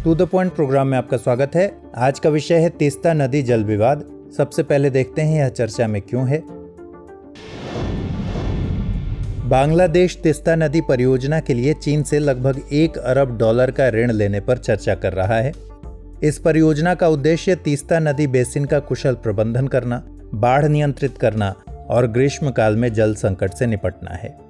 To the point programme में आपका स्वागत है। आज का विषय है तीस्ता नदी जल विवाद। सबसे पहले देखते हैं यह चर्चा में क्यों है। बांग्लादेश तीस्ता नदी परियोजना के लिए चीन से लगभग $1 अरब का ऋण लेने पर चर्चा कर रहा है। इस परियोजना का उद्देश्य तीस्ता नदी बेसिन का कुशल प्रबंधन करना, बाढ़ नियंत्रित करना और ग्रीष्मकाल में जल संकट से निपटना है।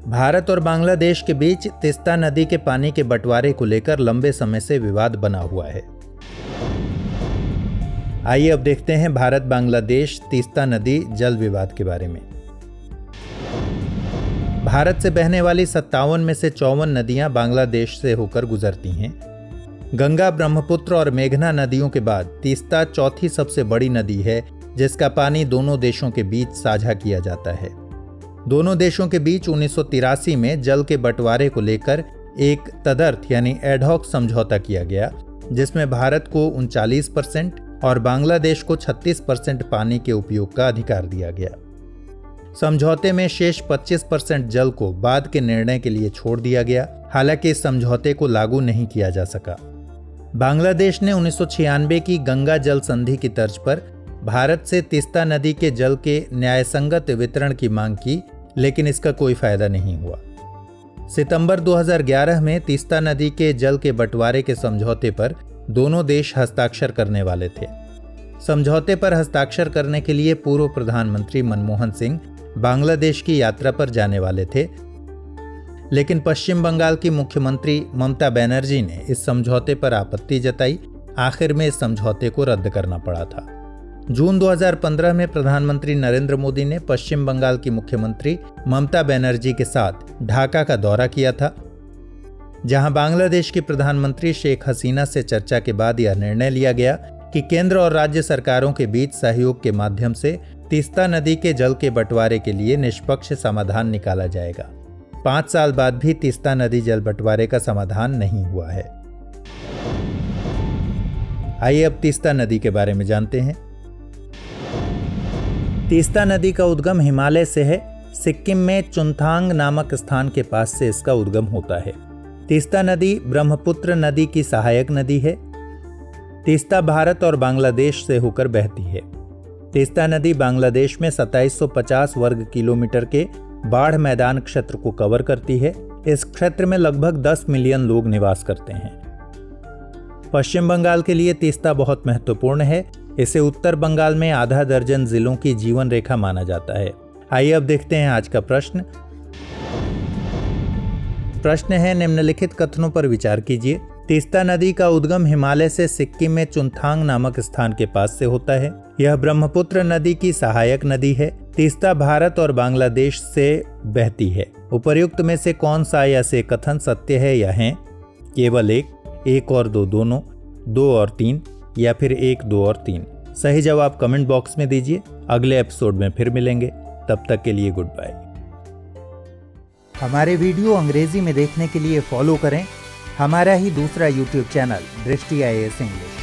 भारत और बांग्लादेश के बीच तीस्ता नदी के पानी के बंटवारे को लेकर लंबे समय से विवाद बना हुआ है। आइए अब देखते हैं भारत बांग्लादेश तीस्ता नदी जल विवाद के बारे में। भारत से बहने वाली 57 में से 54 नदियां बांग्लादेश से होकर गुजरती हैं। गंगा, ब्रह्मपुत्र और मेघना नदियों के बाद तीस्ता चौथी सबसे बड़ी नदी है, जिसका पानी दोनों देशों के बीच साझा किया जाता है। दोनों देशों के बीच 1983 में जल के बंटवारे को लेकर एक तदर्थ यानी एडहॉक समझौता किया गया, जिसमें भारत को 39% और बांग्लादेश को 36% पानी के उपयोग का अधिकार दिया गया। समझौते में शेष 25% जल को बाद के निर्णय के लिए छोड़ दिया गया। हालांकि इस समझौते को लागू नहीं किया जा सका। बांग्लादेश ने 1996 की गंगा जल संधि की तर्ज पर भारत से तीस्ता नदी के जल के न्यायसंगत वितरण की मांग की, लेकिन इसका कोई फायदा नहीं हुआ। सितंबर 2011 में तीस्ता नदी के जल के बंटवारे के समझौते पर दोनों देश हस्ताक्षर करने वाले थे। समझौते पर हस्ताक्षर करने के लिए पूर्व प्रधानमंत्री मनमोहन सिंह बांग्लादेश की यात्रा पर जाने वाले थे, लेकिन पश्चिम बंगाल की मुख्यमंत्री ममता बनर्जी ने इस समझौते पर आपत्ति जताई। आखिर में इस समझौते को रद्द करना पड़ा था। जून 2015 में प्रधानमंत्री नरेंद्र मोदी ने पश्चिम बंगाल की मुख्यमंत्री ममता बनर्जी के साथ ढाका का दौरा किया था, जहां बांग्लादेश की प्रधानमंत्री शेख हसीना से चर्चा के बाद यह निर्णय लिया गया कि केंद्र और राज्य सरकारों के बीच सहयोग के माध्यम से तीस्ता नदी के जल के बंटवारे के लिए निष्पक्ष समाधान निकाला जाएगा। 5 साल बाद भी तीस्ता नदी जल बंटवारे का समाधान नहीं हुआ है। आइए अब तीस्ता नदी के बारे में जानते हैं। तीस्ता नदी का उद्गम हिमालय से है। सिक्किम में चुनथांग नामक स्थान के पास से इसका उद्गम होता है। तीस्ता नदी ब्रह्मपुत्र नदी की सहायक नदी है। तीस्ता भारत और बांग्लादेश से होकर बहती है। तीस्ता नदी बांग्लादेश में 2750 वर्ग किलोमीटर के बाढ़ मैदान क्षेत्र को कवर करती है। इस क्षेत्र में लगभग 10 मिलियन लोग निवास करते हैं। पश्चिम बंगाल के लिए तीस्ता बहुत महत्वपूर्ण है। इसे उत्तर बंगाल में आधा दर्जन जिलों की जीवन रेखा माना जाता है। आइए अब देखते हैं आज का प्रश्न। प्रश्न है, निम्नलिखित कथनों पर विचार कीजिए। तीस्ता नदी का उद्गम हिमालय से सिक्किम में चुनथांग नामक स्थान के पास से होता है। यह ब्रह्मपुत्र नदी की सहायक नदी है। तीस्ता भारत और बांग्लादेश से बहती है। उपर्युक्त में से कौन सा या से कथन सत्य है या है? केवल एक और दो दोनों, 2 और 3 या फिर 1, 2 और 3? सही जवाब कमेंट बॉक्स में दीजिए। अगले एपिसोड में फिर मिलेंगे। तब तक के लिए गुड बाय। हमारे वीडियो अंग्रेजी में देखने के लिए फॉलो करें हमारा ही दूसरा YouTube चैनल दृष्टि IAS इंग्लिश।